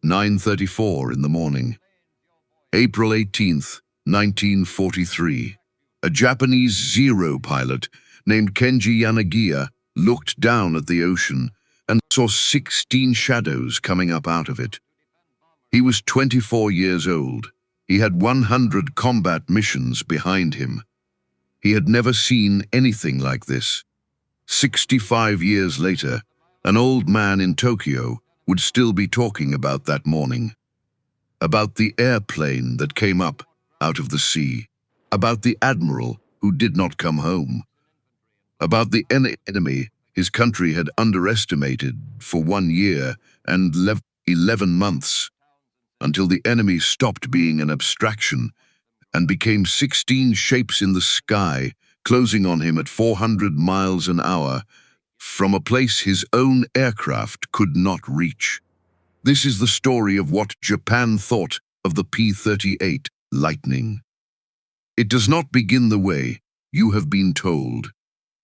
9:34 in the morning. April 18th, 1943. A Japanese Zero pilot named Kenji Yanagiya looked down at the ocean and saw 16 shadows coming up out of it. He was 24 years old. He had 100 combat missions behind him. He had never seen anything like this. 65 years later, an old man in Tokyo would still be talking about that morning. About the airplane that came up out of the sea. About the admiral who did not come home. About the enemy his country had underestimated for 1 year and 11 months, until the enemy stopped being an abstraction and became 16 shapes in the sky, closing on him at 400 miles an hour, from a place his own aircraft could not reach. This is the story of what Japan thought of the P-38 Lightning. It does not begin the way you have been told.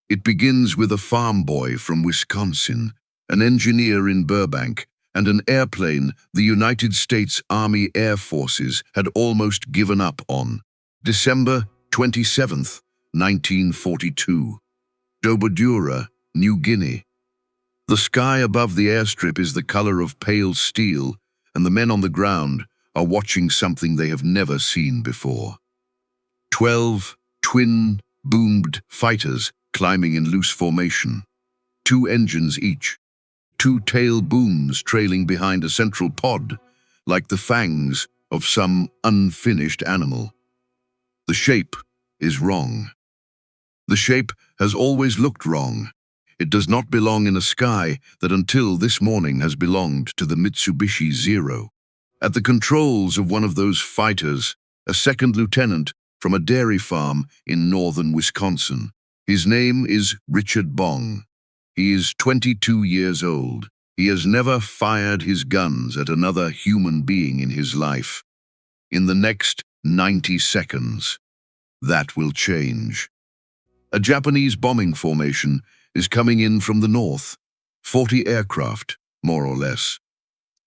It begins with a farm boy from Wisconsin, an engineer in Burbank, and an airplane the United States Army Air Forces had almost given up on. December 27th, 1942. Dobodura, New Guinea. The sky above the airstrip is the color of pale steel, and the men on the ground are watching something they have never seen before. 12 twin-boomed fighters climbing in loose formation, 2 engines each, 2 tail booms trailing behind a central pod, like the fangs of some unfinished animal. The shape is wrong. The shape has always looked wrong. It does not belong in a sky that until this morning has belonged to the Mitsubishi Zero. At the controls of one of those fighters, a second lieutenant from a dairy farm in northern Wisconsin. His name is Richard Bong. He is 22 years old. He has never fired his guns at another human being in his life. In the next 90 seconds, that will change. A Japanese bombing formation is coming in from the north. 40 aircraft, more or less.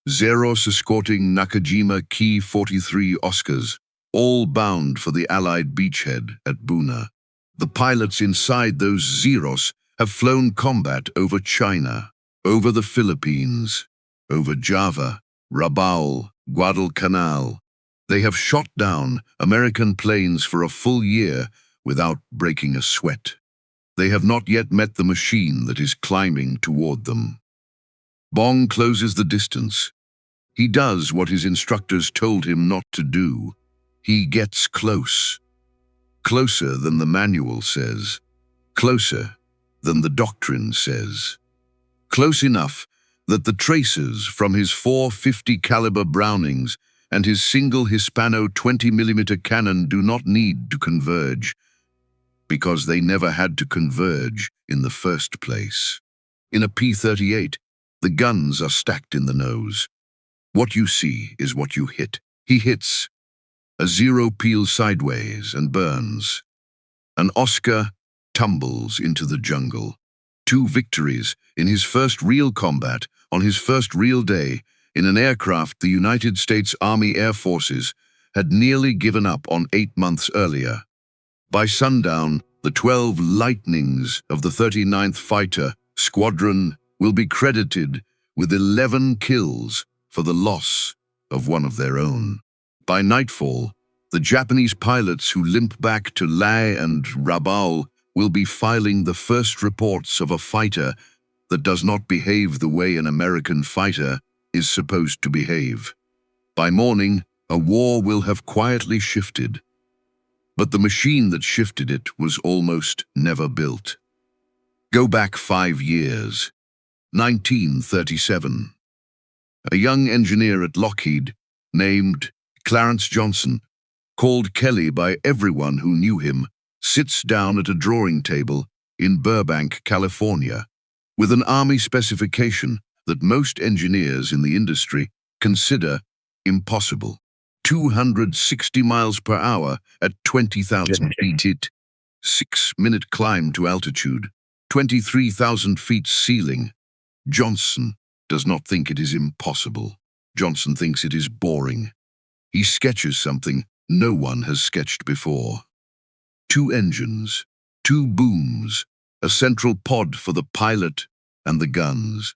Zeros escorting Nakajima Ki-43 Oscars, all bound for the Allied beachhead at Buna. The pilots inside those Zeros have flown combat over China, over the Philippines, over Java, Rabaul, Guadalcanal. They have shot down American planes for a full year without breaking a sweat. They have not yet met the machine that is climbing toward them. Bong closes the distance. He does what his instructors told him not to do. He gets close. Closer than the manual says. Closer than the doctrine says. Close enough that the tracers from his 450 caliber Brownings and his single Hispano 20mm cannon do not need to converge, because they never had to converge in the first place. In a P-38, the guns are stacked in the nose. What you see is what you hit. He hits. A Zero peels sideways and burns. An Oscar tumbles into the jungle. 2 victories in his first real combat, on his first real day, in an aircraft the United States Army Air Forces had nearly given up on 8 months earlier. By sundown, the 12 Lightnings of the 39th Fighter Squadron will be credited with 11 kills for the loss of one of their own. By nightfall, the Japanese pilots who limp back to Lae and Rabaul will be filing the first reports of a fighter that does not behave the way an American fighter is supposed to behave. By morning, a war will have quietly shifted. But the machine that shifted it was almost never built. Go back 5 years. 1937. A young engineer at Lockheed, named Clarence Johnson, called Kelly by everyone who knew him, sits down at a drawing table in Burbank, California, with an Army specification that most engineers in the industry consider impossible. 260 miles per hour at 20,000 feet. 6-minute climb to altitude. 23,000 feet ceiling. Johnson does not think it is impossible. Johnson thinks it is boring. He sketches something no one has sketched before. 2 engines, 2 booms, a central pod for the pilot and the guns.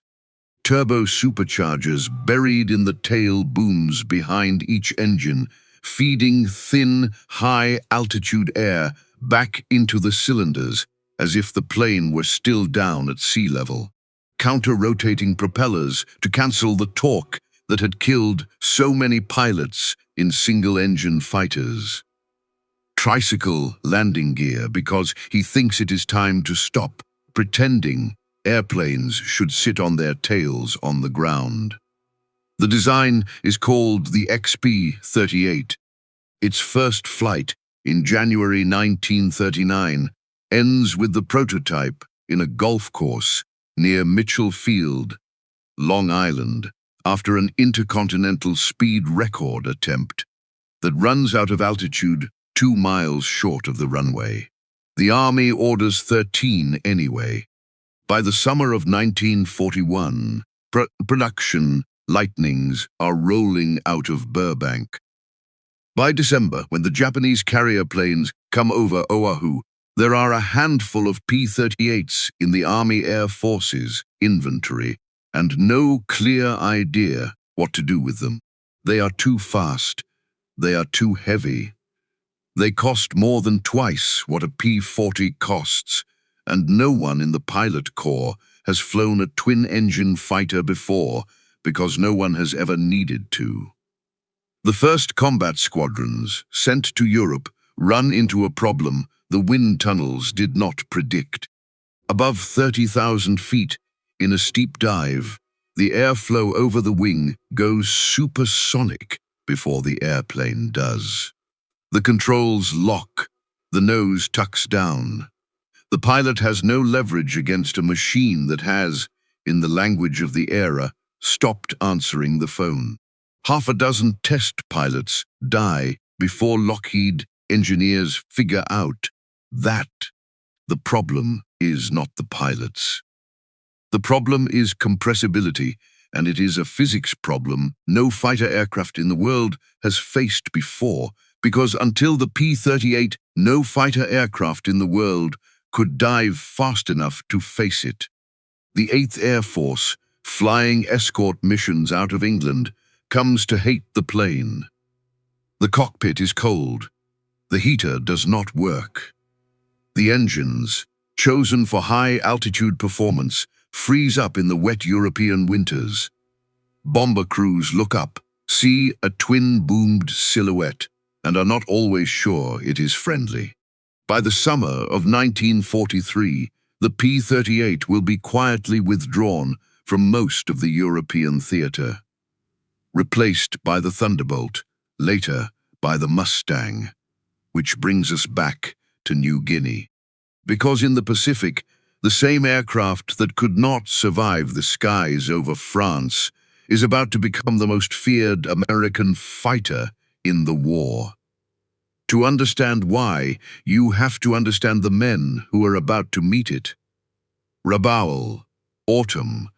Turbo superchargers buried in the tail booms behind each engine, feeding thin, high-altitude air back into the cylinders as if the plane were still down at sea level. Counter-rotating propellers to cancel the torque that had killed so many pilots in single-engine fighters. Tricycle landing gear because he thinks it is time to stop pretending airplanes should sit on their tails on the ground. The design is called the P-38. Its first flight, in January 1939, ends with the prototype in a golf course near Mitchell Field, Long Island, after an intercontinental speed record attempt that runs out of altitude 2 miles short of the runway. The Army orders 13 anyway. By the summer of 1941, production lightnings are rolling out of Burbank. By December, when the Japanese carrier planes come over Oahu, there are a handful of P-38s in the Army Air Force's inventory, and no clear idea what to do with them. They are too fast. They are too heavy. They cost more than twice what a P-40 costs, and no one in the pilot corps has flown a twin-engine fighter before because no one has ever needed to. The first combat squadrons sent to Europe run into a problem the wind tunnels did not predict. Above 30,000 feet, in a steep dive, the airflow over the wing goes supersonic before the airplane does. The controls lock, the nose tucks down. The pilot has no leverage against a machine that has, in the language of the era, stopped answering the phone. Half a dozen test pilots die before Lockheed engineers figure out that the problem is not the pilots. The problem is compressibility, and it is a physics problem no fighter aircraft in the world has faced before, because until the P-38, no fighter aircraft in the world could dive fast enough to face it. The 8th Air Force, flying escort missions out of England, comes to hate the plane. The cockpit is cold. The heater does not work. The engines, chosen for high-altitude performance, freeze up in the wet European winters. Bomber crews look up, see a twin-boomed silhouette, and are not always sure it is friendly. By the summer of 1943, the P-38 will be quietly withdrawn from most of the European theater, replaced by the Thunderbolt, later by the Mustang, which brings us back to New Guinea. Because in the Pacific, the same aircraft that could not survive the skies over France is about to become the most feared American fighter in the war. To understand why, you have to understand the men who are about to meet it. Rabaul, autumn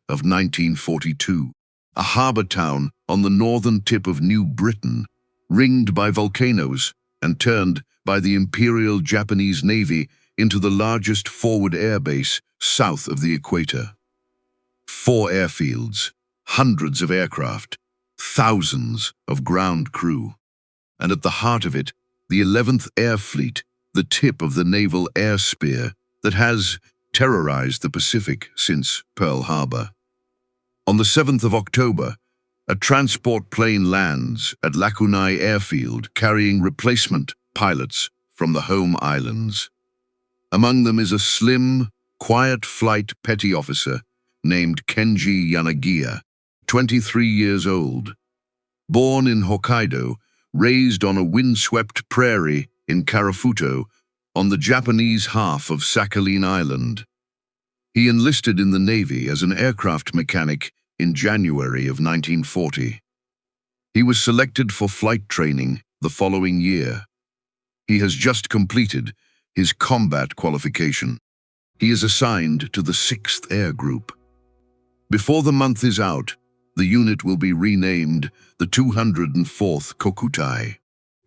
of 1942, a harbor town on the northern tip of New Britain, ringed by volcanoes and turned by the Imperial Japanese Navy into the largest forward airbase south of the equator. 4 airfields, hundreds of aircraft, thousands of ground crew. And at the heart of it, the 11th Air Fleet, the tip of the naval air spear that has terrorized the Pacific since Pearl Harbor. On the 7th of October, a transport plane lands at Lakunai Airfield carrying replacement pilots from the home islands. Among them is a slim, quiet flight petty officer named Kenji Yanagiya, 23 years old. Born in Hokkaido, raised on a windswept prairie in Karafuto, on the Japanese half of Sakhalin Island. He enlisted in the Navy as an aircraft mechanic in January of 1940. He was selected for flight training the following year. He has just completed his combat qualification. He is assigned to the 6th Air Group. Before the month is out, The unit will be renamed the 204th Kokutai.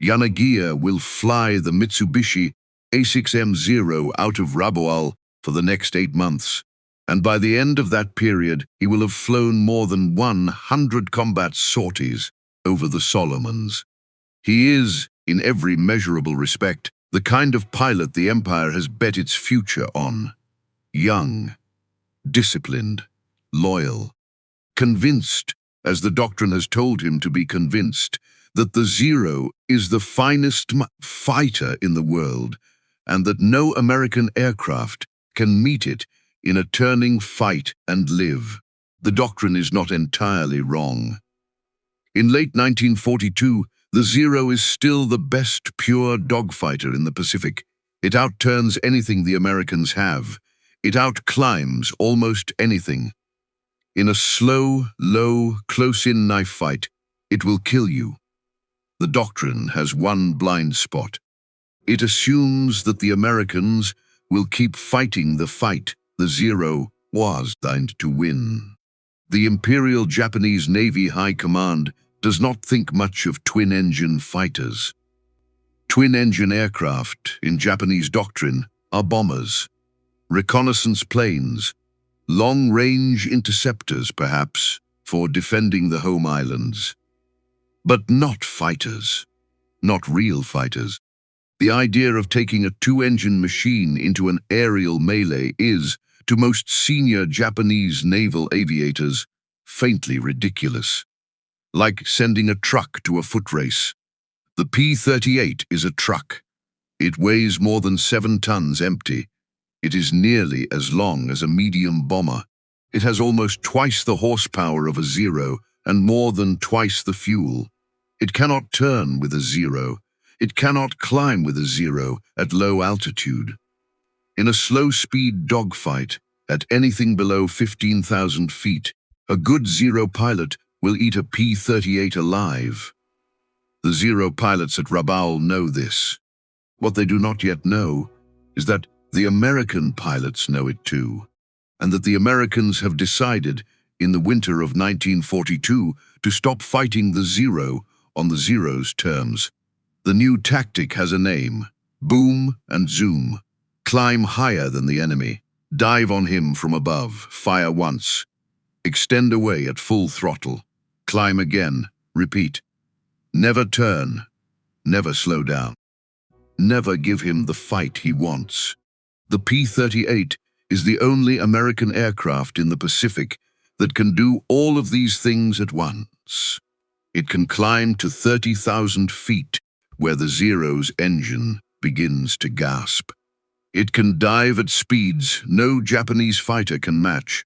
Yanagiya will fly the Mitsubishi A6M0 out of Rabaul for the next 8 months, and by the end of that period he will have flown more than 100 combat sorties over the Solomons. He is, in every measurable respect, the kind of pilot the Empire has bet its future on. Young, disciplined, loyal, convinced, as the doctrine has told him to be convinced, that the Zero is the finest fighter in the world, and that no American aircraft can meet it in a turning fight and live. The doctrine is not entirely wrong. In late 1942, the Zero is still the best pure dogfighter in the Pacific. It outturns anything the Americans have. It outclimbs almost anything. In a slow, low, close-in knife fight, it will kill you. The doctrine has one blind spot. It assumes that the Americans will keep fighting the fight the Zero was designed to win. The Imperial Japanese Navy High Command does not think much of twin-engine fighters. Twin-engine aircraft, in Japanese doctrine, are bombers, reconnaissance planes, long-range interceptors, perhaps, for defending the home islands. But not fighters, not real fighters. The idea of taking a two-engine machine into an aerial melee is, to most senior Japanese naval aviators, faintly ridiculous. Like sending a truck to a foot race. The P-38 is a truck. It weighs more than 7 tons empty. It is nearly as long as a medium bomber. It has almost twice the horsepower of a Zero and more than twice the fuel. It cannot turn with a Zero. It cannot climb with a Zero at low altitude. In a slow-speed dogfight, at anything below 15,000 feet, a good Zero pilot will eat a P-38 alive. The Zero pilots at Rabaul know this. What they do not yet know is that the American pilots know it too, and that the Americans have decided, in the winter of 1942, to stop fighting the Zero on the Zero's terms. The new tactic has a name: boom and zoom. Climb higher than the enemy. Dive on him from above. Fire once. Extend away at full throttle. Climb again. Repeat. Never turn. Never slow down. Never give him the fight he wants. The P-38 is the only American aircraft in the Pacific that can do all of these things at once. It can climb to 30,000 feet, where the Zero's engine begins to gasp. It can dive at speeds no Japanese fighter can match.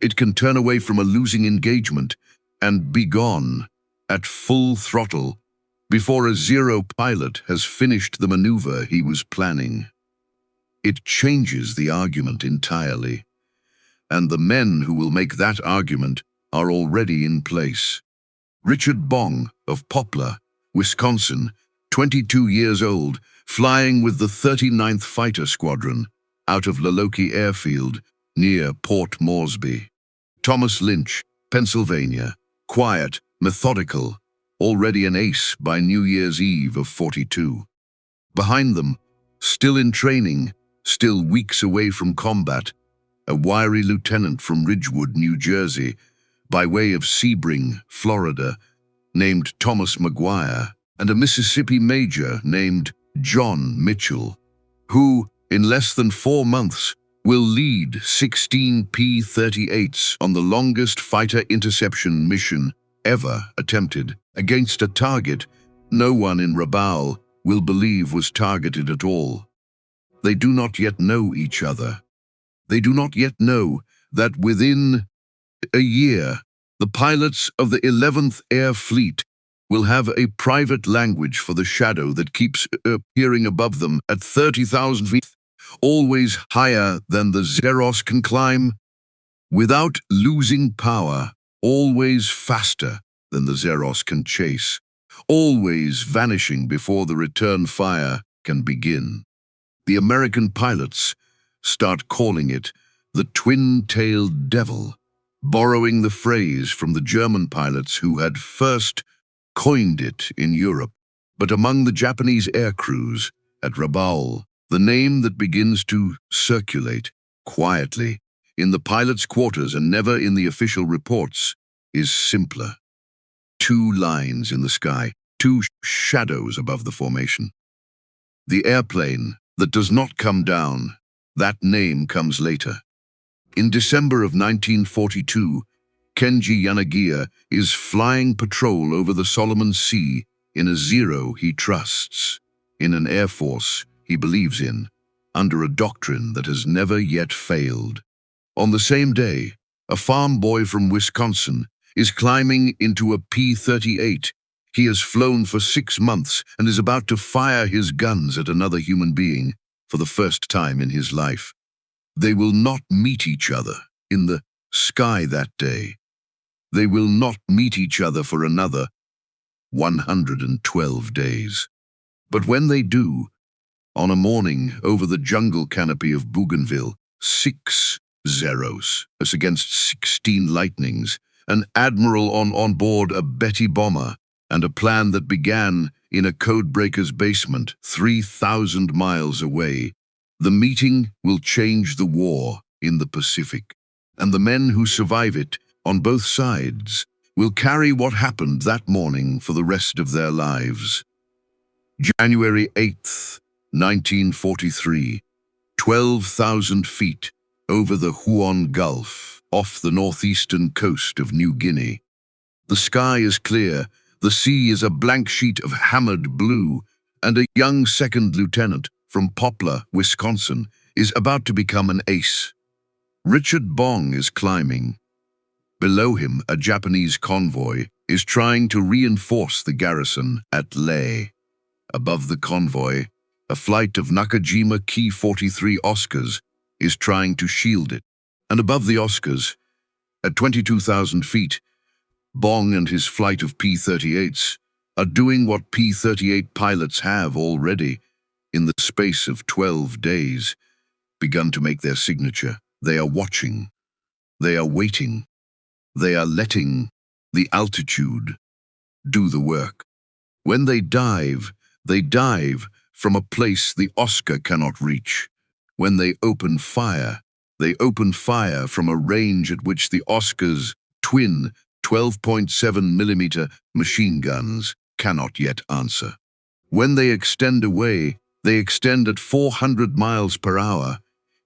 It can turn away from a losing engagement and be gone at full throttle before a Zero pilot has finished the maneuver he was planning. It changes the argument entirely, and the men who will make that argument are already in place. Richard Bong of Poplar, Wisconsin, 22 years old, flying with the 39th Fighter Squadron out of Laloki Airfield near Port Moresby. Thomas Lynch, Pennsylvania, quiet, methodical, already an ace by New Year's Eve of 42. Behind them, still in training, still weeks away from combat, a wiry lieutenant from Ridgewood, New Jersey, by way of Sebring, Florida, named Thomas McGuire, and a Mississippi major named John Mitchell, who, in less than 4 months, will lead 16 P-38s on the longest fighter interception mission ever attempted against a target no one in Rabaul will believe was targeted at all. They do not yet know each other. They do not yet know that within a year, the pilots of the 11th Air Fleet will have a private language for the shadow that keeps appearing above them at 30,000 feet, always higher than the Zeros can climb, without losing power, always faster than the Zeros can chase, always vanishing before the return fire can begin. The American pilots start calling it the twin-tailed devil, borrowing the phrase from the German pilots who had first coined it in Europe. But among the Japanese air crews at Rabaul, the name that begins to circulate quietly in the pilot's quarters and never in the official reports is simpler. Two lines in the sky, two shadows above the formation. The airplane that does not come down, that name comes later. In December of 1942, Kenji Yanagiya is flying patrol over the Solomon Sea in a Zero he trusts, in an air force he believes in, under a doctrine that has never yet failed. On the same day, a farm boy from Wisconsin is climbing into a P-38. He has flown for 6 months and is about to fire his guns at another human being for the first time in his life. They will not meet each other in the sky that day. They will not meet each other for another 112 days. But when they do, on a morning over the jungle canopy of Bougainville, 6 zeros as against 16 lightnings, an admiral on board a Betty bomber, and a plan that began in a codebreaker's basement 3,000 miles away. The meeting will change the war in the Pacific, and the men who survive it on both sides will carry what happened that morning for the rest of their lives. January 8th, 1943, 12,000 feet over the Huon Gulf, off the northeastern coast of New Guinea. The sky is clear, the sea is a blank sheet of hammered blue, and a young second lieutenant from Poplar, Wisconsin, is about to become an ace. Richard Bong is climbing. Below him, a Japanese convoy is trying to reinforce the garrison at Leh. Above the convoy, a flight of Nakajima Ki-43 Oscars is trying to shield it. And above the Oscars, at 22,000 feet, Bong and his flight of P-38s are doing what P-38 pilots have already, in the space of 12 days, begun to make their signature. They are watching. They are waiting. They are letting the altitude do the work. When they dive from a place the Oscar cannot reach. When they open fire from a range at which the Oscar's twin 12.7mm machine guns cannot yet answer. When they extend away, they extend at 400 miles per hour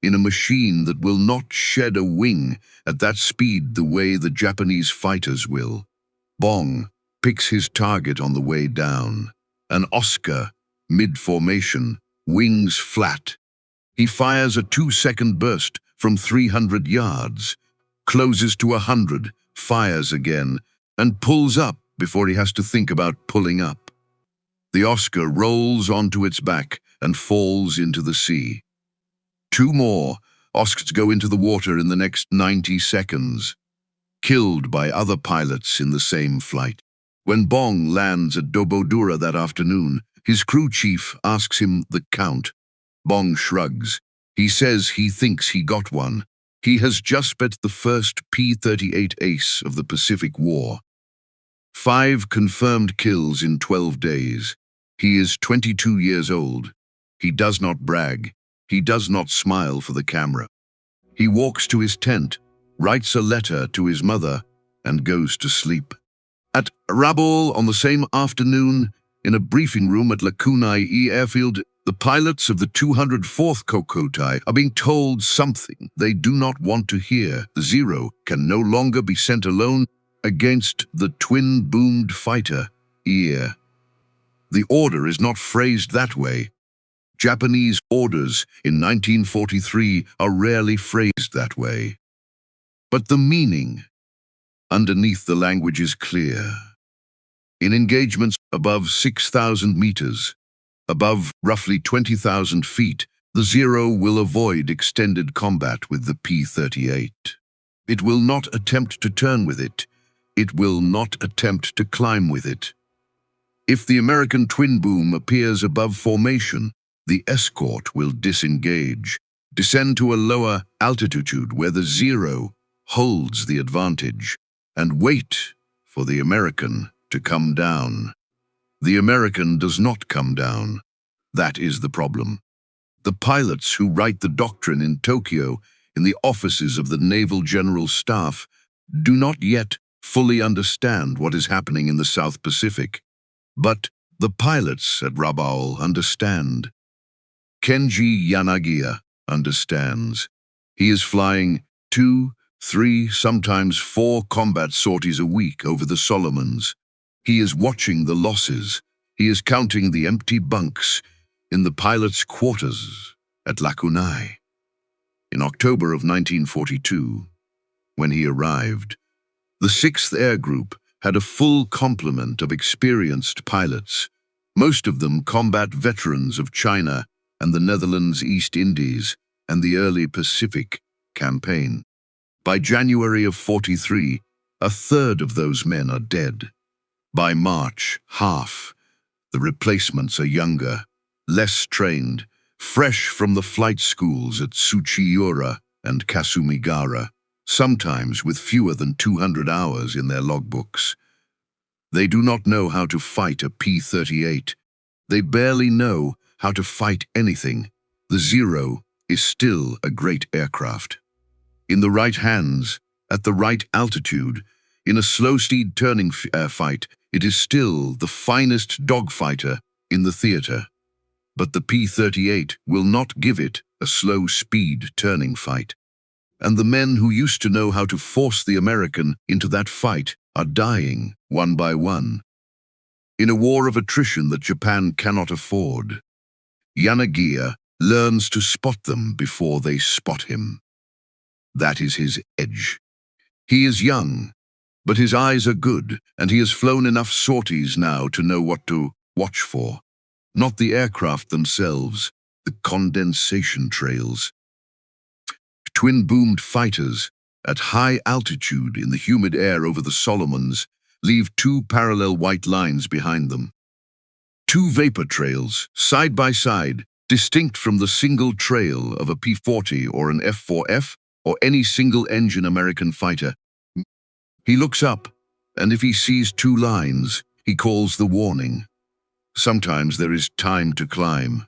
in a machine that will not shed a wing at that speed the way the Japanese fighters will. Bong picks his target on the way down. An Oscar, mid-formation, wings flat. He fires a 2-second burst from 300 yards, closes to 100, fires again, and pulls up before he has to think about pulling up. The Oscar rolls onto its back and falls into the sea. 2 more Oscars go into the water in the next 90 seconds, killed by other pilots in the same flight. When Bong lands at Dobodura that afternoon, his crew chief asks him the count. Bong shrugs. He says he thinks he got one. He has just bet the first P-38 ace of the Pacific War. 5 confirmed kills in 12 days. He is 22 years old. He does not brag. He does not smile for the camera. He walks to his tent, writes a letter to his mother, and goes to sleep. At Rabaul on the same afternoon, in a briefing room at WWII airfield, the pilots of the 204th Kokutai are being told something they do not want to hear. The Zero can no longer be sent alone against the twin-boomed fighter, ear. The order is not phrased that way. Japanese orders in 1943 are rarely phrased that way. But the meaning underneath the language is clear. In engagements above 6,000 meters, above roughly 20,000 feet, the Zero will avoid extended combat with the P-38. It will not attempt to turn with it. It will not attempt to climb with it. If the American twin boom appears above formation, the escort will disengage, descend to a lower altitude where the Zero holds the advantage and wait for the American to come down. The American does not come down. That is the problem. The pilots who write the doctrine in Tokyo, in the offices of the Naval General Staff, do not yet fully understand what is happening in the South Pacific. But the pilots at Rabaul understand. Kenji Yanagiya understands. He is flying 2, 3, sometimes 4 combat sorties a week over the Solomons. He is watching the losses. He is counting the empty bunks in the pilots' quarters at Guinea. In October of 1942, when he arrived, the 6th Air Group had a full complement of experienced pilots, most of them combat veterans of China and the Netherlands East Indies and the early Pacific campaign. By January of 43, a third of those men are dead. By March, half. The replacements are younger, less trained, fresh from the flight schools at Tsuchiura and Kasumigara, sometimes with fewer than 200 hours in their logbooks. They do not know how to fight a P-38. They barely know how to fight anything. The Zero is still a great aircraft. In the right hands, at the right altitude, in a slow-speed turning fight, it is still the finest dogfighter in the theater. But the P-38 will not give it a slow-speed turning fight. And the men who used to know how to force the American into that fight are dying one by one. In a war of attrition that Japan cannot afford, Yanagiya learns to spot them before they spot him. That is his edge. He is young, but his eyes are good, and he has flown enough sorties now to know what to watch for. Not the aircraft themselves, the condensation trails. Twin-boomed fighters, at high altitude in the humid air over the Solomons, leave 2 parallel white lines behind them. 2 vapor trails, side by side, distinct from the single trail of a P-40 or an F-4F or any single-engine American fighter. He looks up, and if he sees 2 lines, he calls the warning. Sometimes there is time to climb.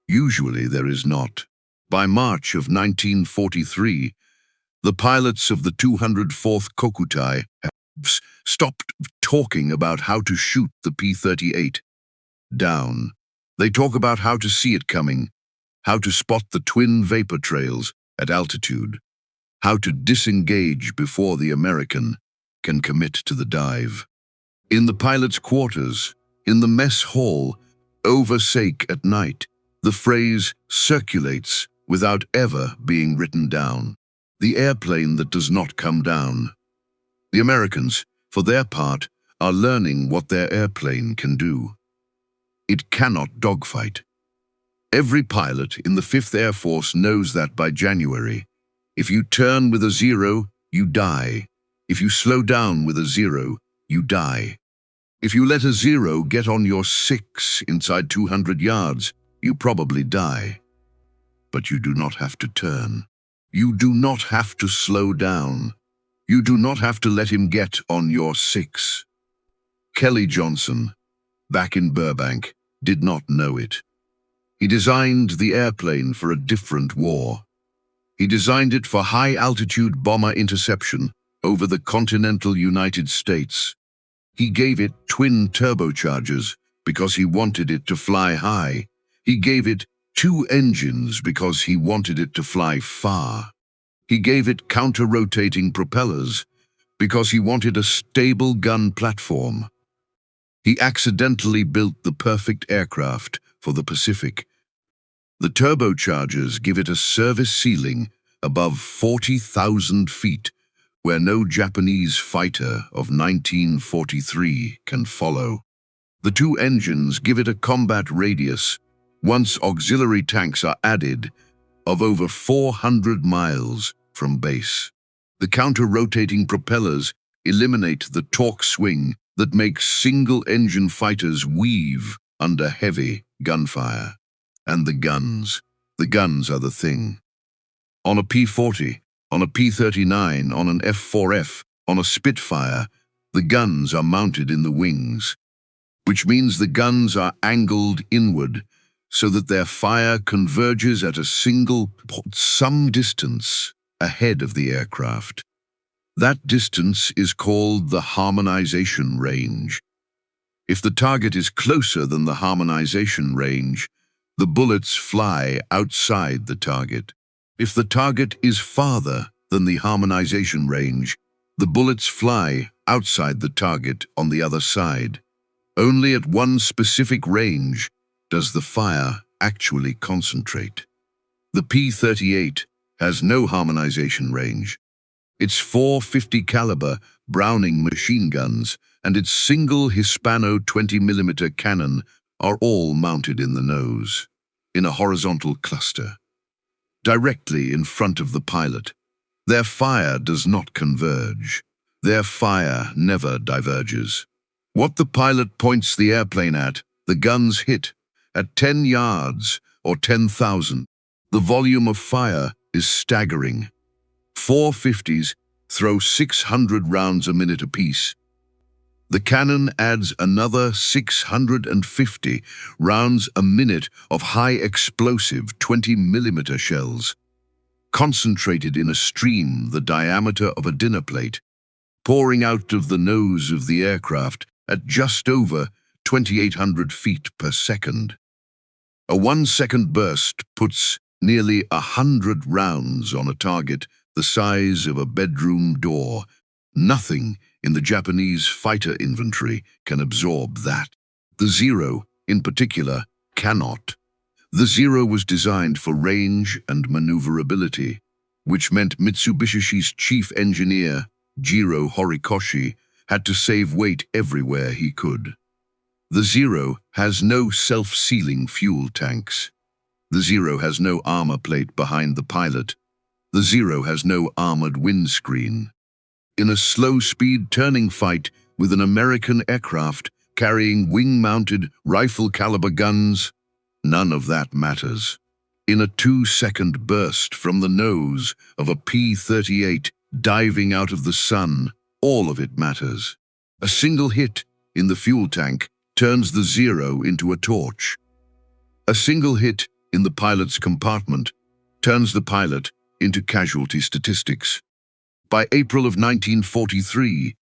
Usually there is not. By March of 1943, the pilots of the 204th Kokutai have stopped talking about how to shoot the P-38 down. They talk about how to see it coming, how to spot the twin vapor trails at altitude, how to disengage before the American can commit to the dive. In the pilot's quarters, in the mess hall, over sake at night, the phrase circulates without ever being written down. The airplane that does not come down. The Americans, for their part, are learning what their airplane can do. It cannot dogfight. Every pilot in the 5th Air Force knows that by January. If you turn with a 0, you die. If you slow down with a 0, you die. If you let a 0 get on your 6 inside 200 yards, you probably die. But you do not have to turn. You do not have to slow down. You do not have to let him get on your 6. Kelly Johnson, back in Burbank, did not know it. He designed the airplane for a different war. He designed it for high-altitude bomber interception over the continental United States. He gave it twin turbochargers because he wanted it to fly high. He gave it 2 engines because he wanted it to fly far. He gave it counter-rotating propellers because he wanted a stable gun platform. He accidentally built the perfect aircraft for the Pacific. The turbochargers give it a service ceiling above 40,000 feet, where no Japanese fighter of 1943 can follow. The 2 engines give it a combat radius, once auxiliary tanks are added, of over 400 miles from base. The counter-rotating propellers eliminate the torque swing that makes single-engine fighters weave under heavy gunfire. And the guns are the thing. On a P-40, On a P-39, on an F-4F, on a Spitfire, the guns are mounted in the wings, which means the guns are angled inward so that their fire converges at a single point some distance ahead of the aircraft. That distance is called the harmonization range. If the target is closer than the harmonization range, the bullets fly outside the target. If the target is farther than the harmonization range, the bullets fly outside the target on the other side. Only at one specific range does the fire actually concentrate. The P-38 has no harmonization range. Its 450 caliber Browning machine guns and its single Hispano 20mm cannon are all mounted in the nose, in a horizontal cluster, directly in front of the pilot. Their fire does not converge. Their fire never diverges. What the pilot points the airplane at, the guns hit. At 10 yards or 10,000, the volume of fire is staggering. 450s throw 600 rounds a minute apiece. The cannon adds another 650 rounds a minute of high explosive 20mm shells, concentrated in a stream the diameter of a dinner plate, pouring out of the nose of the aircraft at just over 2,800 feet per second. A 1-second burst puts nearly 100 rounds on a target the size of a bedroom door. Nothing in the Japanese fighter inventory can absorb that. The Zero, in particular, cannot. The Zero was designed for range and maneuverability, which meant Mitsubishi's chief engineer, Jiro Horikoshi, had to save weight everywhere he could. The Zero has no self-sealing fuel tanks. The Zero has no armor plate behind the pilot. The Zero has no armored windscreen. In a slow-speed turning fight with an American aircraft carrying wing-mounted rifle-caliber guns, none of that matters. In a 2-second burst from the nose of a P-38 diving out of the sun, all of it matters. A single hit in the fuel tank turns the Zero into a torch. A single hit in the pilot's compartment turns the pilot into casualty statistics. By April of 1943,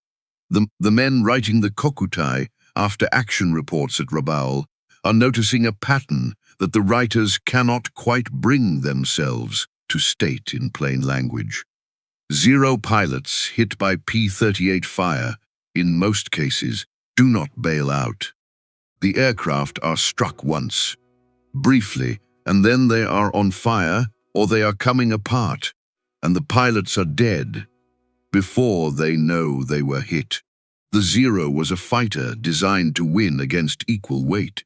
the men writing the Kokutai after action reports at Rabaul are noticing a pattern that the writers cannot quite bring themselves to state in plain language. Zero pilots hit by P-38 fire, in most cases, do not bail out. The aircraft are struck once, briefly, and then they are on fire or they are coming apart, and the pilots are dead before they know they were hit. The Zero was a fighter designed to win against equal weight.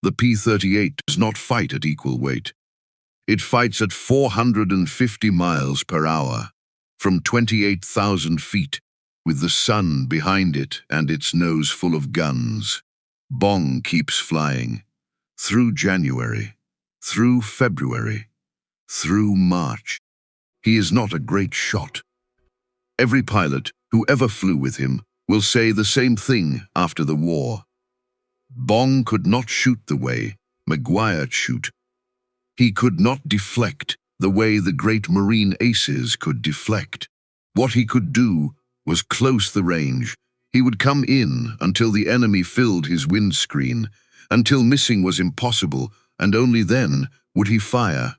The P-38 does not fight at equal weight. It fights at 450 miles per hour, from 28,000 feet, with the sun behind it and its nose full of guns. Bong keeps flying, through January, through February, through March. He is not a great shot. Every pilot who ever flew with him will say the same thing after the war. Bong could not shoot the way McGuire shoot. He could not deflect the way the great Marine aces could deflect. What he could do was close the range. He would come in until the enemy filled his windscreen, until missing was impossible, and only then would he fire.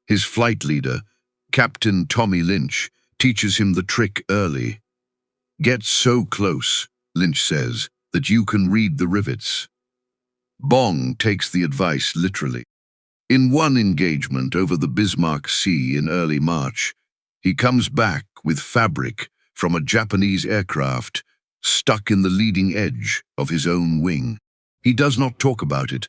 His flight leader, Captain Tommy Lynch, teaches him the trick early. Get so close, Lynch says, that you can read the rivets. Bong takes the advice literally. In one engagement over the Bismarck Sea in early March, he comes back with fabric from a Japanese aircraft stuck in the leading edge of his own wing. He does not talk about it.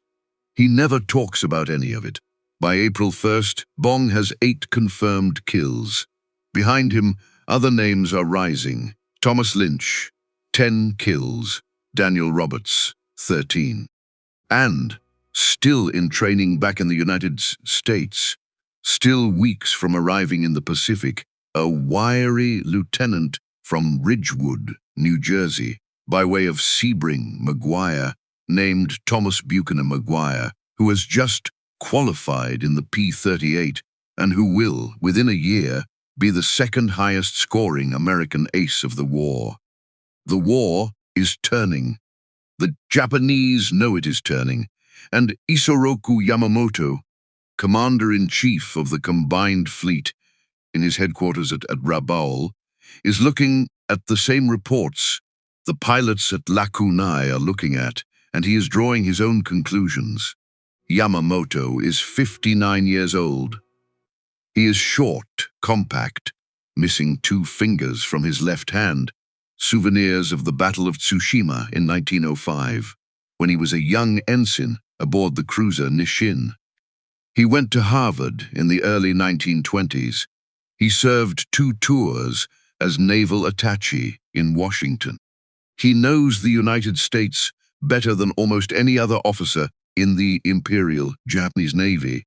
He never talks about any of it. By April 1st, Bong has 8 confirmed kills. Behind him, other names are rising. Thomas Lynch, 10 kills. Daniel Roberts, 13. And, still in training back in the United States, Still weeks from arriving in the Pacific, a wiry lieutenant from Ridgewood, New Jersey, by way of Sebring, McGuire, named Thomas Buchanan McGuire, who has just qualified in the P-38 and who will, within a year, be the second highest scoring American ace of the war. The war is turning. The Japanese know it is turning, and Isoroku Yamamoto, Commander-in-Chief of the Combined Fleet, in his headquarters at Rabaul, is looking at the same reports the pilots at WWII are looking at, and he is drawing his own conclusions. Yamamoto is 59 years old. He is short, compact, missing 2 fingers from his left hand, souvenirs of the Battle of Tsushima in 1905, when he was a young ensign aboard the cruiser Nishin. He went to Harvard in the early 1920s. He served 2 tours as naval attaché in Washington. He knows the United States better than almost any other officer in the Imperial Japanese Navy,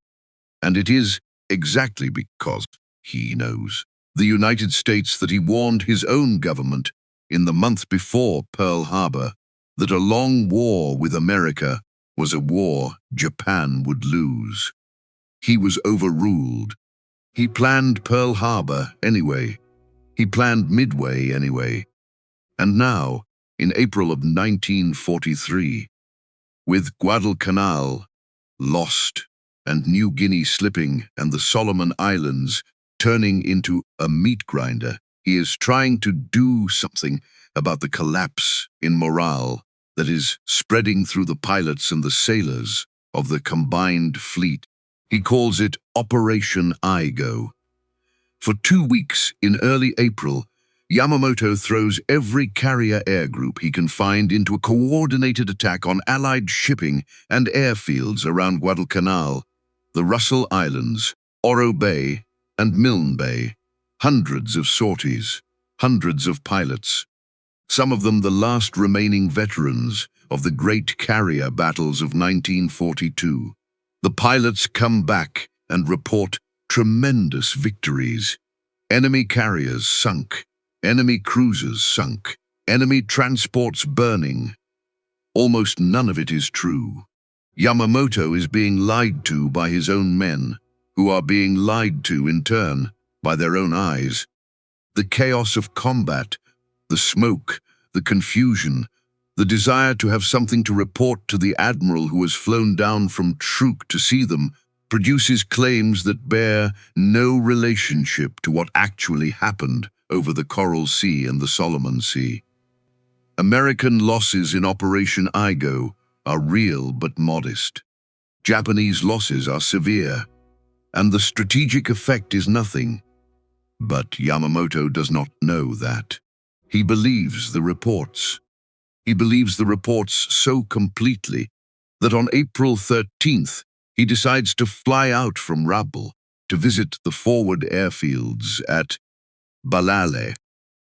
and it is exactly because he knows the United States that he warned his own government in the month before Pearl Harbor that a long war with America was a war Japan would lose. He was overruled. He planned Pearl Harbor anyway. He planned Midway anyway. And now, in April of 1943, with Guadalcanal lost and New Guinea slipping and the Solomon Islands turning into a meat grinder, he is trying to do something about the collapse in morale that is spreading through the pilots and the sailors of the Combined Fleet. He calls it Operation Igo. For 2 weeks in early April, Yamamoto throws every carrier air group he can find into a coordinated attack on Allied shipping and airfields around Guadalcanal, the Russell Islands, Oro Bay, and Milne Bay. Hundreds of sorties, hundreds of pilots, some of them the last remaining veterans of the great carrier battles of 1942. The pilots come back and report tremendous victories. Enemy carriers sunk, enemy cruisers sunk, enemy transports burning. Almost none of it is true. Yamamoto is being lied to by his own men, who are being lied to in turn by their own eyes. The chaos of combat, the smoke, the confusion, the desire to have something to report to the admiral who has flown down from Truk to see them, produces claims that bear no relationship to what actually happened over the Coral Sea and the Solomon Sea. American losses in Operation Igo are real but modest. Japanese losses are severe, and the strategic effect is nothing. But Yamamoto does not know that. He believes the reports. He believes the reports so completely that on April 13th, he decides to fly out from Rabaul to visit the forward airfields at Balale,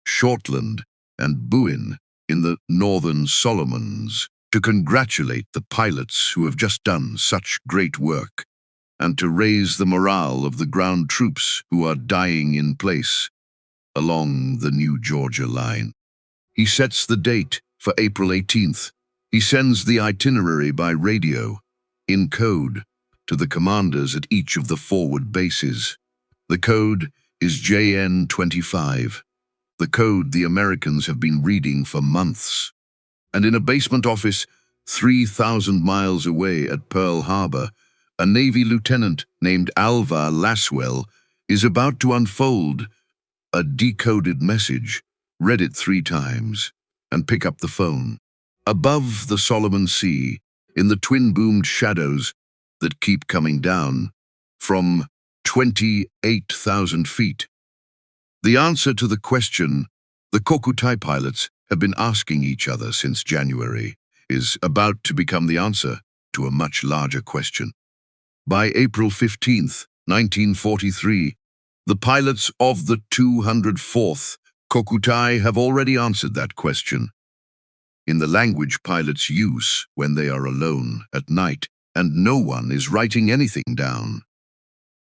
Shortland, and Buin in the Northern Solomons to congratulate the pilots who have just done such great work and to raise the morale of the ground troops who are dying in place along the New Georgia line. He sets the date for April 18th. He sends the itinerary by radio, in code, to the commanders at each of the forward bases. The code is JN25, the code the Americans have been reading for months. And in a basement office 3,000 miles away at Pearl Harbor, a Navy lieutenant named Alvar Laswell is about to unfold a decoded message, read it 3 times, and pick up the phone. Above the Solomon Sea, in the twin-boomed shadows that keep coming down from 28,000 feet. The answer to the question the Kokutai pilots have been asking each other since January is about to become the answer to a much larger question. By April 15th, 1943, the pilots of the 204th Kokutai have already answered that question in the language pilots use when they are alone at night and no one is writing anything down.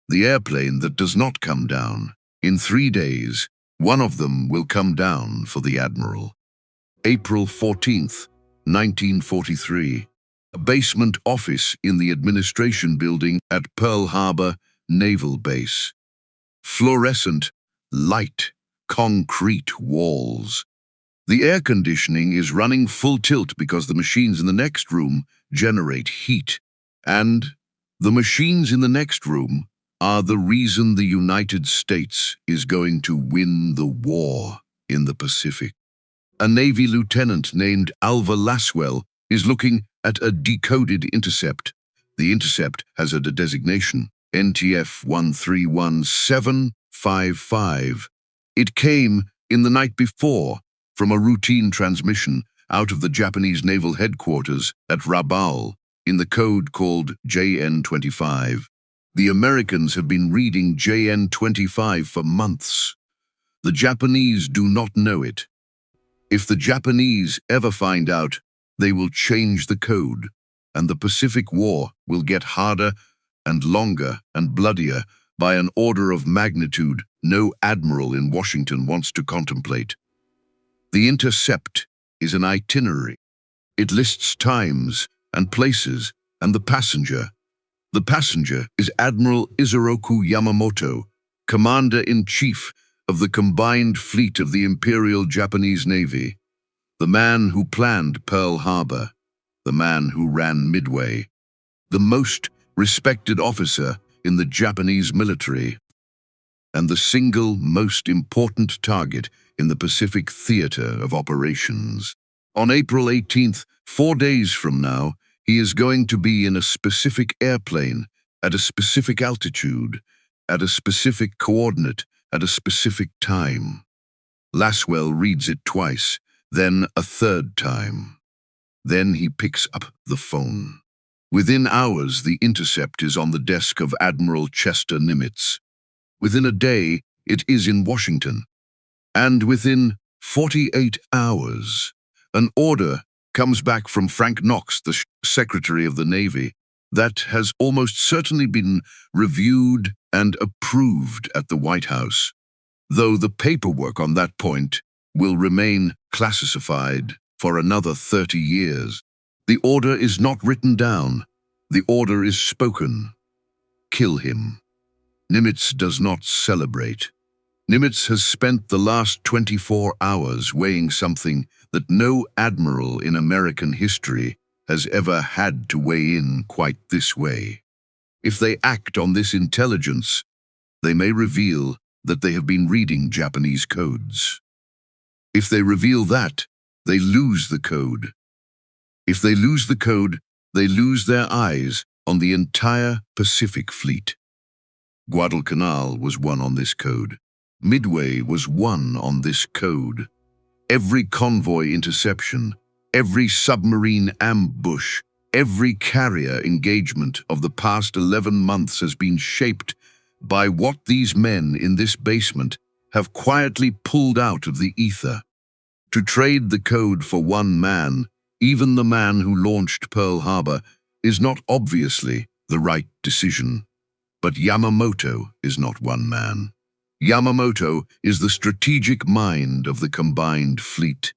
the airplane that does not come down. In 3 days, one of them will come down for the Admiral. April 14th, 1943. A basement office in the administration building at Pearl Harbor Naval Base. Fluorescent, light, concrete walls. The air conditioning is running full tilt because the machines in the next room generate heat. And the machines in the next room are the reason the United States is going to win the war in the Pacific. A Navy lieutenant named Alva Laswell is looking at a decoded intercept. The intercept has a designation, NTF 131755. It came in the night before from a routine transmission out of the Japanese naval headquarters at Rabaul in the code called JN25. The Americans have been reading JN25 for months. The Japanese do not know it. If the Japanese ever find out, they will change the code, and the Pacific War will get harder and longer and bloodier by an order of magnitude no admiral in Washington wants to contemplate. The intercept is an itinerary. It lists times and places and the passenger. The passenger is Admiral Yamamoto, Commander-in-Chief of the combined fleet of the Imperial Japanese Navy, the man who planned Pearl Harbor, the man who ran Midway, the most respected officer in the Japanese military, and the single most important target in the Pacific theater of operations. On April 18th, 4 days from now, he is going to be in a specific airplane, at a specific altitude, at a specific coordinate, at a specific time. Laswell reads it twice, then a third time. Then he picks up the phone. Within hours, the intercept is on the desk of Admiral Chester Nimitz. Within a day, it is in Washington. And within 48 hours, an order comes back from Frank Knox, the Secretary of the Navy, that has almost certainly been reviewed and approved at the White House, though the paperwork on that point will remain classified for another 30 years. The order is not written down. The order is spoken. Kill him. Nimitz does not celebrate. Nimitz has spent the last 24 hours weighing something that no admiral in American history has ever had to weigh in quite this way. If they act on this intelligence, they may reveal that they have been reading Japanese codes. If they reveal that, they lose the code. If they lose the code, they lose their eyes on the entire Pacific Fleet. Guadalcanal was one on this code. Midway was one on this code. Every convoy interception, every submarine ambush, every carrier engagement of the past 11 months has been shaped by what these men in this basement have quietly pulled out of the ether. To trade the code for one man, even the man who launched Pearl Harbor, is not obviously the right decision. But Yamamoto is not one man. Yamamoto is the strategic mind of the combined fleet.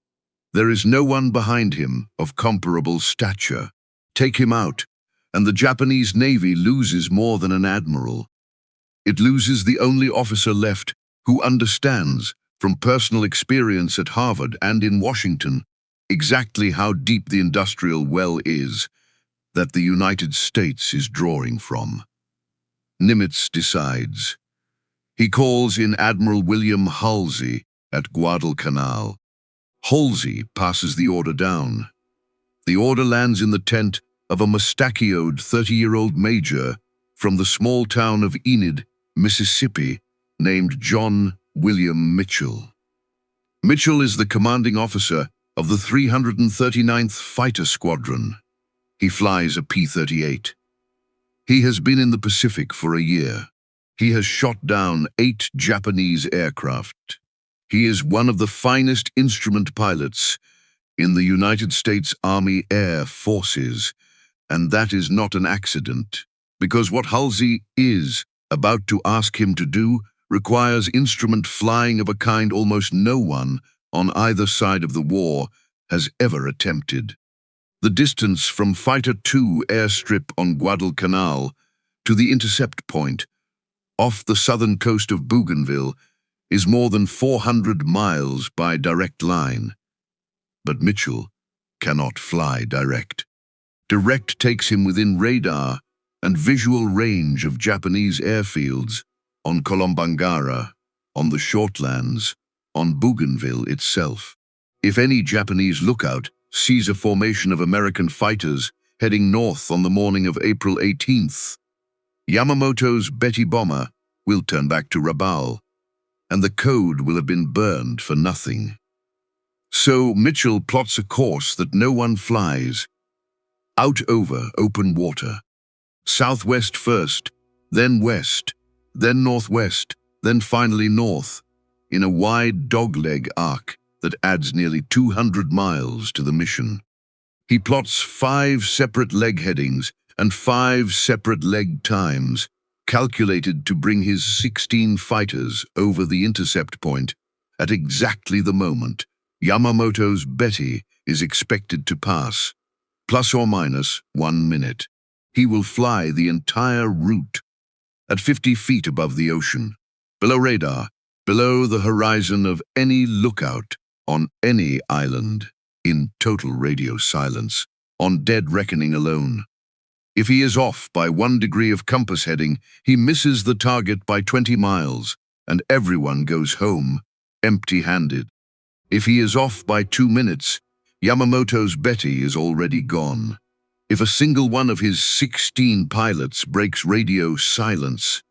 There is no one behind him of comparable stature. Take him out, and the Japanese Navy loses more than an admiral. It loses the only officer left who understands, from personal experience at Harvard and in Washington, exactly how deep the industrial well is that the United States is drawing from. Nimitz decides. He calls in Admiral William Halsey at Guadalcanal. Halsey passes the order down. The order lands in the tent of a mustachioed 30-year-old major from the small town of Enid, Mississippi, named John William Mitchell. Mitchell is the commanding officer of the 339th Fighter Squadron. He flies a P-38. He has been in the Pacific for a year. He has shot down 8 Japanese aircraft. He is one of the finest instrument pilots in the United States Army Air Forces, and that is not an accident, because what Halsey is about to ask him to do requires instrument flying of a kind almost no one on either side of the war has ever attempted. The distance from Fighter II airstrip on Guadalcanal to the intercept point off the southern coast of Bougainville is more than 400 miles by direct line. But Mitchell cannot fly direct. Direct takes him within radar and visual range of Japanese airfields on Kolombangara, on the Shortlands, on Bougainville itself. If any Japanese lookout sees a formation of American fighters heading north on the morning of April 18th, Yamamoto's Betty bomber will turn back to Rabaul, and the code will have been burned for nothing. So Mitchell plots a course that no one flies, out over open water. Southwest first, then west, then northwest, then finally north, in a wide dogleg arc that adds nearly 200 miles to the mission. He plots 5 separate leg headings and 5 separate leg times, calculated to bring his 16 fighters over the intercept point at exactly the moment Yamamoto's Betty is expected to pass, plus or minus 1 minute. He will fly the entire route at 50 feet above the ocean, below radar, below the horizon of any lookout on any island, in total radio silence, on dead reckoning alone. If he is off by 1 degree of compass heading, he misses the target by 20 miles, and everyone goes home, empty-handed. If he is off by 2 minutes, Yamamoto's Betty is already gone. If a single one of his 16 pilots breaks radio silence,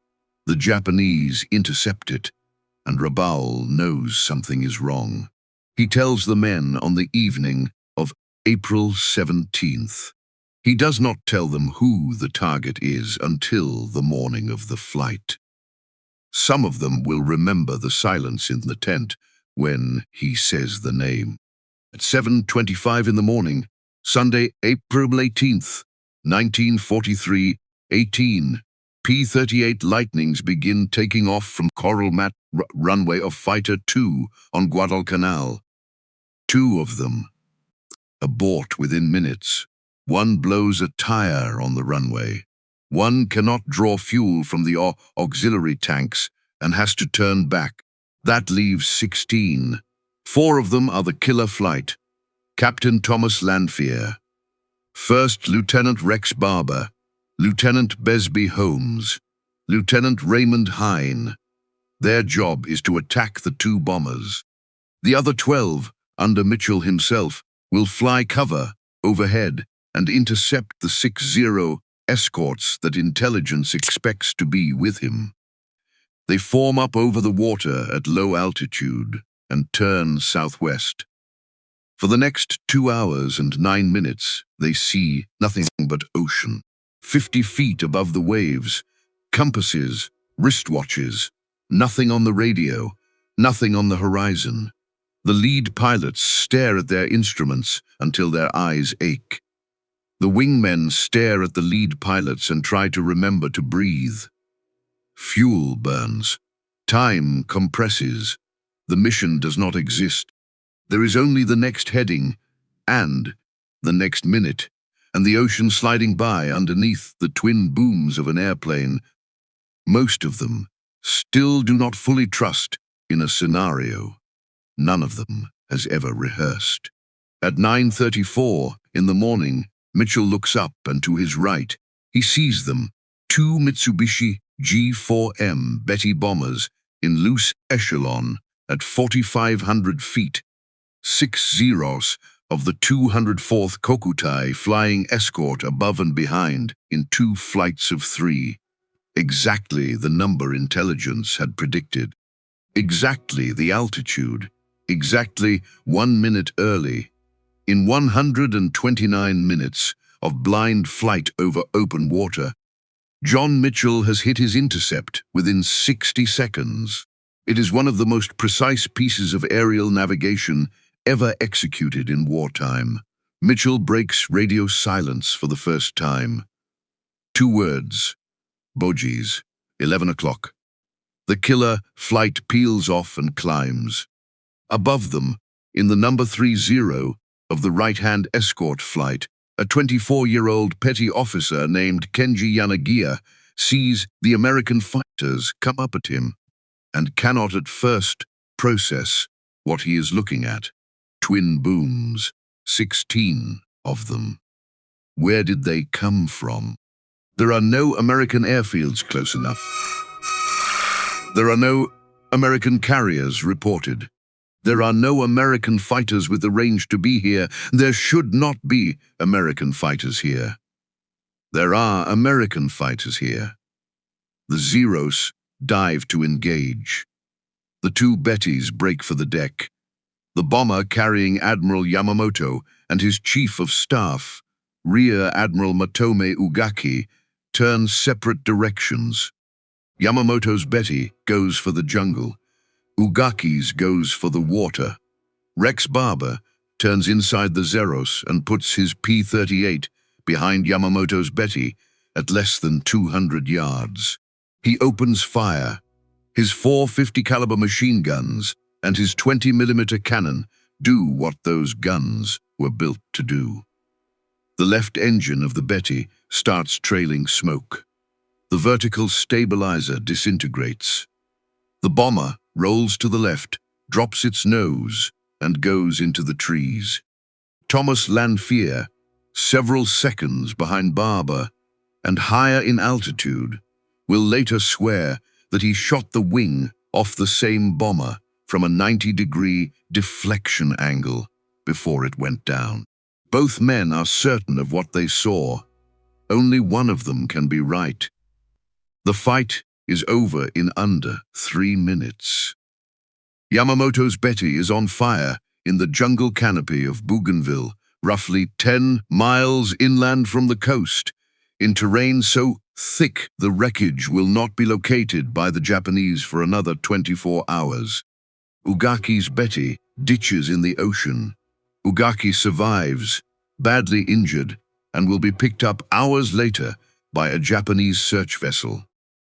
the Japanese intercept it, and Rabaul knows something is wrong. He tells the men on the evening of April 17th. He does not tell them who the target is until the morning of the flight. Some of them will remember the silence in the tent when he says the name. At 7:25 in the morning, Sunday, April 18th, 1943, 18, P-38 Lightnings begin taking off from Coral Mat runway of Fighter II on Guadalcanal. 2 of them abort within minutes. 1 blows a tire on the runway. 1 cannot draw fuel from the auxiliary tanks and has to turn back. That leaves 16. 4 of them are the killer flight. Captain Thomas Lanphier, First Lieutenant Rex Barber, Lieutenant Besby Holmes, Lieutenant Raymond Hine. Their job is to attack the 2 bombers. The other 12, under Mitchell himself, will fly cover overhead and intercept the 60 escorts that intelligence expects to be with him. They form up over the water at low altitude and turn southwest. For the next 2 hours and 9 minutes, they see nothing but ocean. 50 feet above the waves, compasses, wristwatches, nothing on the radio, nothing on the horizon. The lead pilots stare at their instruments until their eyes ache. The wingmen stare at the lead pilots and try to remember to breathe. Fuel burns. Time compresses. The mission does not exist. There is only the next heading, and the next minute, and the ocean sliding by underneath the twin booms of an airplane. Most of them still do not fully trust in a scenario. None of them has ever rehearsed. At 9:34 in the morning, Mitchell looks up, and to his right, he sees them, 2 Mitsubishi G4M Betty bombers in loose echelon at 4,500 feet. 6 Zeros of the 204th Kokutai flying escort above and behind in 2 flights of 3. Exactly the number intelligence had predicted. Exactly the altitude. Exactly 1 minute early. In 129 minutes of blind flight over open water, John Mitchell has hit his intercept within 60 seconds. It is one of the most precise pieces of aerial navigation ever executed in wartime. Mitchell breaks radio silence for the first time. 2 words, bogies, 11 o'clock. The killer flight peels off and climbs. Above them, in the number 30 of the right-hand escort flight, a 24-year-old petty officer named Kenji Yanagiya sees the American fighters come up at him and cannot at first process what he is looking at. Twin booms, 16 of them. Where did they come from? There are no American airfields close enough. There are no American carriers reported. There are no American fighters with the range to be here. There should not be American fighters here. There are American fighters here. The Zeros dive to engage. The two Bettys break for the deck. The bomber carrying Admiral Yamamoto and his chief of staff, Rear Admiral Matome Ugaki, turn separate directions. Yamamoto's Betty goes for the jungle. Ugaki's goes for the water. Rex Barber turns inside the Zeros and puts his P-38 behind Yamamoto's Betty at less than 200 yards. He opens fire. His 450 caliber machine guns and his 20mm cannon do what those guns were built to do. The left engine of the Betty starts trailing smoke. The vertical stabilizer disintegrates. The bomber rolls to the left, drops its nose, and goes into the trees. Thomas Lanphier, several seconds behind Barber and higher in altitude, will later swear that he shot the wing off the same bomber from a 90-degree deflection angle before it went down. Both men are certain of what they saw. Only one of them can be right. The fight is over in under 3 minutes. Yamamoto's Betty is on fire in the jungle canopy of Bougainville, roughly 10 miles inland from the coast, in terrain so thick the wreckage will not be located by the Japanese for another 24 hours. Ugaki's Betty ditches in the ocean. Ugaki survives, badly injured, and will be picked up hours later by a Japanese search vessel.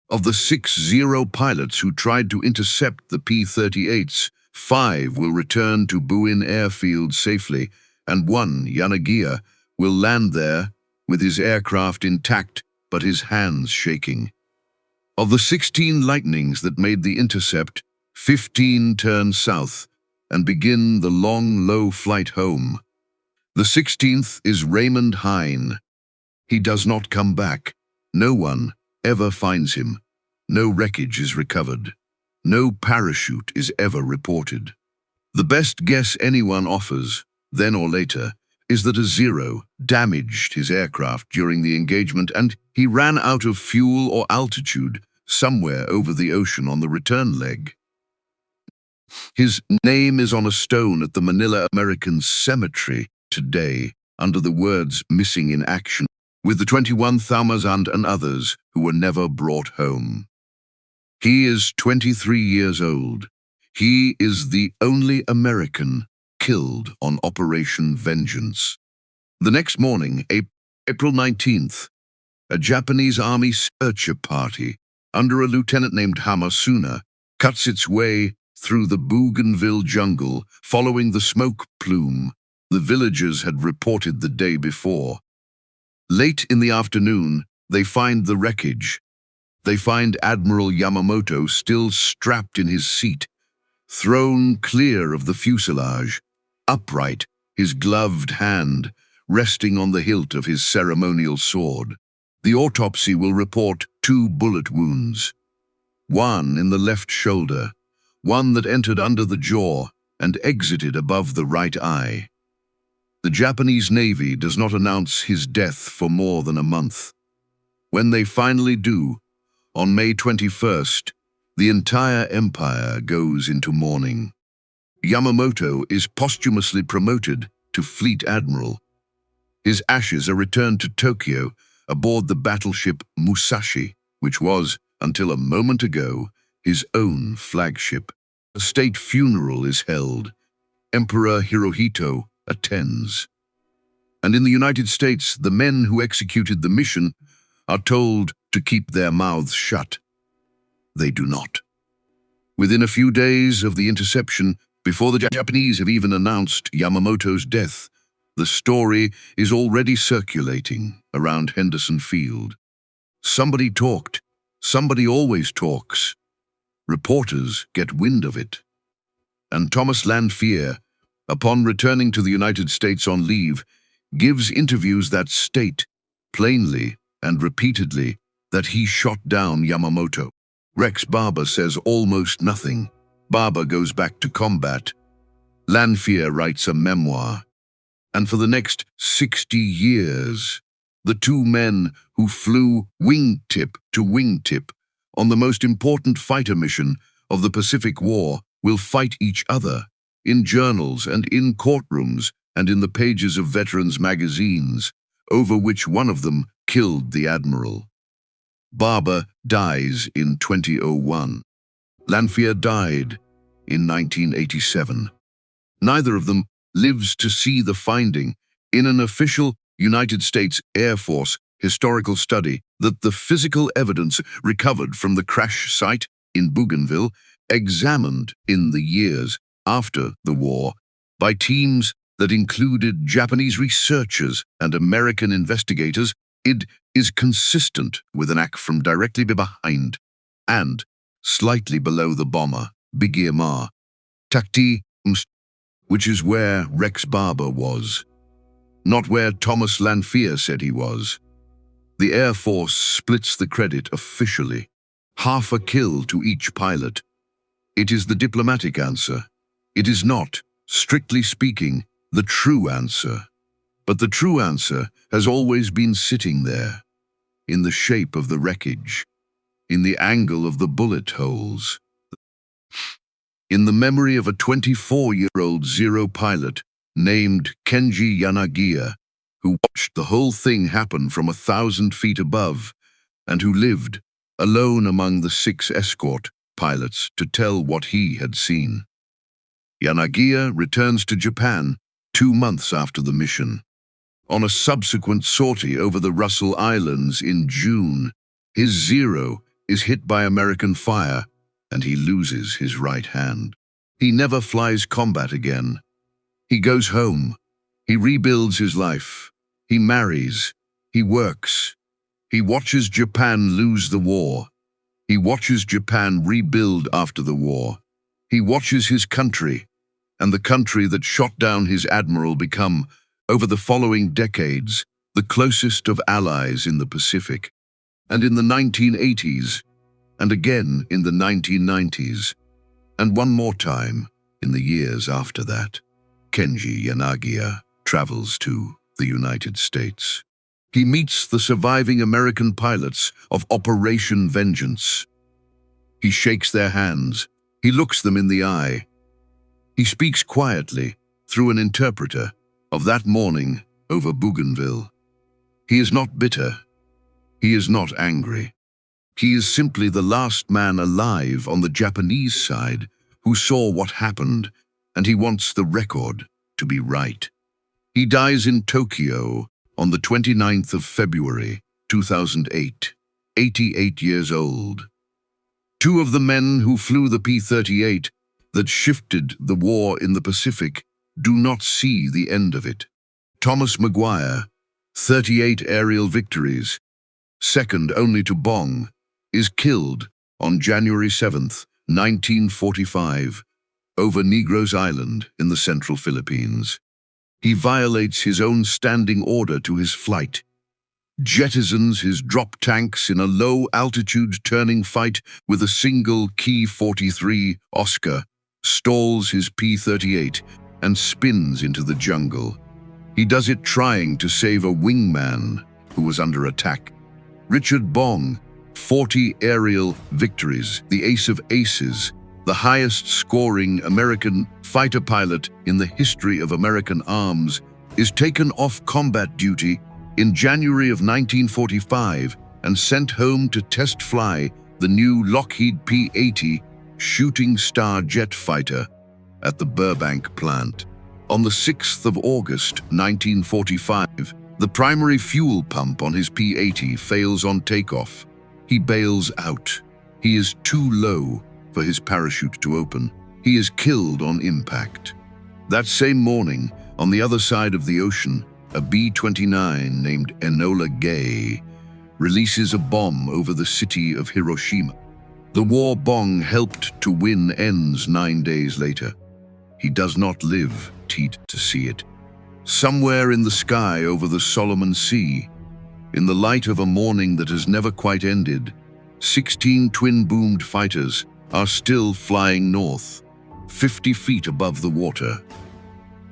Of the 6 Zero pilots who tried to intercept the P-38s, 5 will return to Buin airfield safely, and 1, Yanagiya, will land there with his aircraft intact but his hands shaking. Of the 16 Lightnings that made the intercept, 15 turn south and begin the long, low flight home. The 16th is Raymond Hine. He does not come back. No one ever finds him. No wreckage is recovered. No parachute is ever reported. The best guess anyone offers, then or later, is that a Zero damaged his aircraft during the engagement and he ran out of fuel or altitude somewhere over the ocean on the return leg. His name is on a stone at the Manila American Cemetery today under the words "Missing in Action," with the 21,000 and others who were never brought home. He is 23 years old. He is the only American killed on Operation Vengeance. The next morning, April 19th, a Japanese army searcher party under a lieutenant named Hamasuna cuts its way through the Bougainville jungle following the smoke plume the villagers had reported the day before. Late in the afternoon, they find the wreckage. They find Admiral Yamamoto still strapped in his seat, thrown clear of the fuselage, upright, his gloved hand resting on the hilt of his ceremonial sword. The autopsy will report 2 bullet wounds, one in the left shoulder, one that entered under the jaw and exited above the right eye. The Japanese Navy does not announce his death for more than a month. When they finally do, on May 21st, the entire empire goes into mourning. Yamamoto is posthumously promoted to Fleet Admiral. His ashes are returned to Tokyo aboard the battleship Musashi, which was, until a moment ago, his own flagship. A state funeral is held. Emperor Hirohito attends. And in the United States, the men who executed the mission are told to keep their mouths shut. they do not. Within a few days of the interception, before the Japanese have even announced Yamamoto's death, the story is already circulating around Henderson Field. Somebody talked. Somebody always talks. Reporters get wind of it. And Thomas Lanphier, upon returning to the United States on leave, gives interviews that state, plainly and repeatedly, that he shot down Yamamoto. Rex Barber says almost nothing. Barber goes back to combat. Lanphier writes a memoir. And for the next 60 years, the two men who flew wingtip to wingtip on the most important fighter mission of the Pacific War will fight each other in journals and in courtrooms and in the pages of veterans' magazines, over which one of them killed the Admiral. Barber dies in 2001. Lanphier died in 1987. Neither of them lives to see the finding in an official United States Air Force historical study that the physical evidence recovered from the crash site in Bougainville, examined in the years after the war by teams that included Japanese researchers and American investigators, it is consistent with an act from directly behind and slightly below the bomber, Bigirma, Takti, which is where Rex Barber was, not where Thomas Lanphier said he was. The Air Force splits the credit officially, half a kill to each pilot. It is the diplomatic answer. It is not, strictly speaking, the true answer. But the true answer has always been sitting there, in the shape of the wreckage, in the angle of the bullet holes, in the memory of a 24-year-old Zero pilot named Kenji Yanagiya, who watched the whole thing happen from 1,000 feet above and who lived alone among the 6 escort pilots to tell what he had seen. Yanagiya returns to Japan 2 months after the mission. On a subsequent sortie over the Russell Islands in June, his Zero is hit by American fire and he loses his right hand. He never flies combat again. He goes home. He rebuilds his life. He marries. He works. He watches Japan lose the war. He watches Japan rebuild after the war. He watches his country, and the country that shot down his admiral become, over the following decades, the closest of allies in the Pacific. And in the 1980s, and again in the 1990s, and one more time in the years after that, Kenji Yanagiya travels to the United States. He meets the surviving American pilots of Operation Vengeance. He shakes their hands. He looks them in the eye. He speaks quietly, through an interpreter, of that morning over Bougainville. He is not bitter. He is not angry. He is simply the last man alive on the Japanese side who saw what happened, and he wants the record to be right. He dies in Tokyo on the 29th of February, 2008, 88 years old. 2 of the men who flew the P-38 that shifted the war in the Pacific do not see the end of it. Thomas McGuire, 38 aerial victories, second only to Bong, is killed on January 7th, 1945, over Negros Island in the central Philippines. He violates his own standing order to his flight, jettisons his drop tanks in a low-altitude turning fight with a single Ki-43 Oscar, stalls his P-38, and spins into the jungle. He does it trying to save a wingman who was under attack. Richard Bong, 40 aerial victories, the ace of aces, the highest-scoring American fighter pilot in the history of American arms, is taken off combat duty in January of 1945 and sent home to test fly the new Lockheed P-80 Shooting Star jet fighter at the Burbank plant. On the 6th of August, 1945, the primary fuel pump on his P-80 fails on takeoff. He bails out. He is too low for his parachute to open. He is killed on impact. That same morning, on the other side of the ocean, a B-29 named Enola Gay releases a bomb over the city of Hiroshima. The war Bong helped to win ends 9 days later. He does not live to see it. Somewhere in the sky over the Solomon Sea, in the light of a morning that has never quite ended, 16 twin-boomed fighters are still flying north, 50 feet above the water.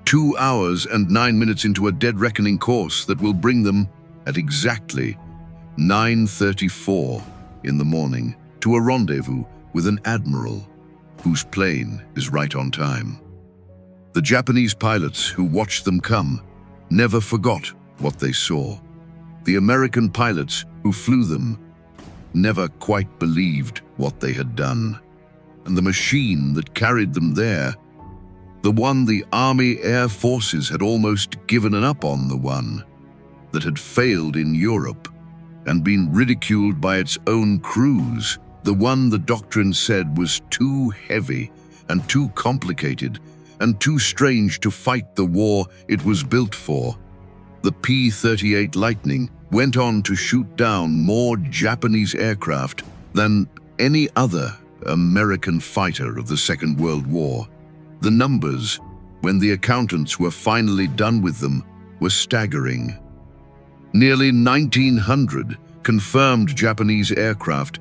2 hours and 9 minutes into a dead reckoning course that will bring them at exactly 9:34 in the morning to a rendezvous with an admiral whose plane is right on time. The Japanese pilots who watched them come never forgot what they saw. The American pilots who flew them never quite believed what they had done. And the machine that carried them there, the one the Army Air Forces had almost given up on, the one that had failed in Europe and been ridiculed by its own crews, the one the doctrine said was too heavy and too complicated and too strange to fight the war it was built for. The P-38 Lightning went on to shoot down more Japanese aircraft than any other American fighter of the Second World War. The numbers, when the accountants were finally done with them, were staggering. Nearly 1,900 confirmed Japanese aircraft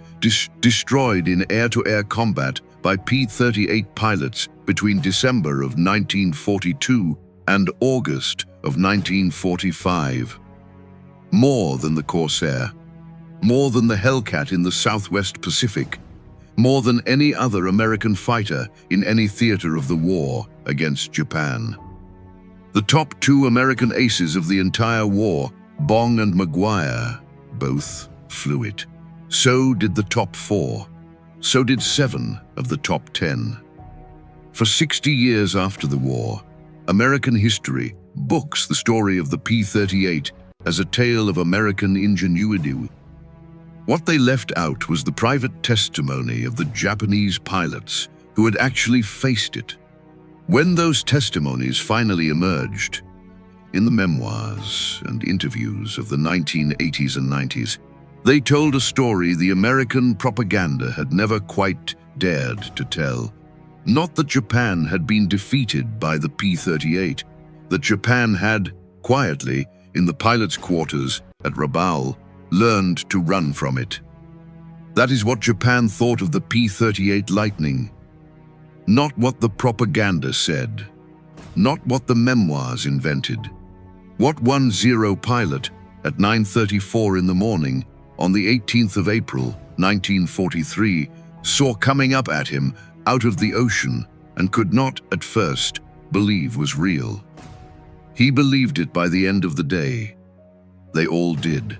destroyed in air-to-air combat by P-38 pilots between December of 1942 and August of 1945. More than the Corsair, more than the Hellcat in the Southwest Pacific, more than any other American fighter in any theater of the war against Japan. The top 2 American aces of the entire war, Bong and McGuire, both flew it. So did the top 4. So did 7 of the top 10. For 60 years after the war, American history books the story of the P-38 as a tale of American ingenuity. What they left out was the private testimony of the Japanese pilots who had actually faced it. When those testimonies finally emerged, in the memoirs and interviews of the 1980s and 90s, they told a story the American propaganda had never quite dared to tell. Not that Japan had been defeated by the P-38, that Japan had, quietly, in the pilots' quarters at Rabaul, learned to run from it. That is what Japan thought of the P-38 Lightning. Not what the propaganda said. Not what the memoirs invented. What one Zero pilot, at 9:34 in the morning, on the 18th of April, 1943, saw coming up at him out of the ocean and could not, at first, believe was real. He believed it by the end of the day. They all did.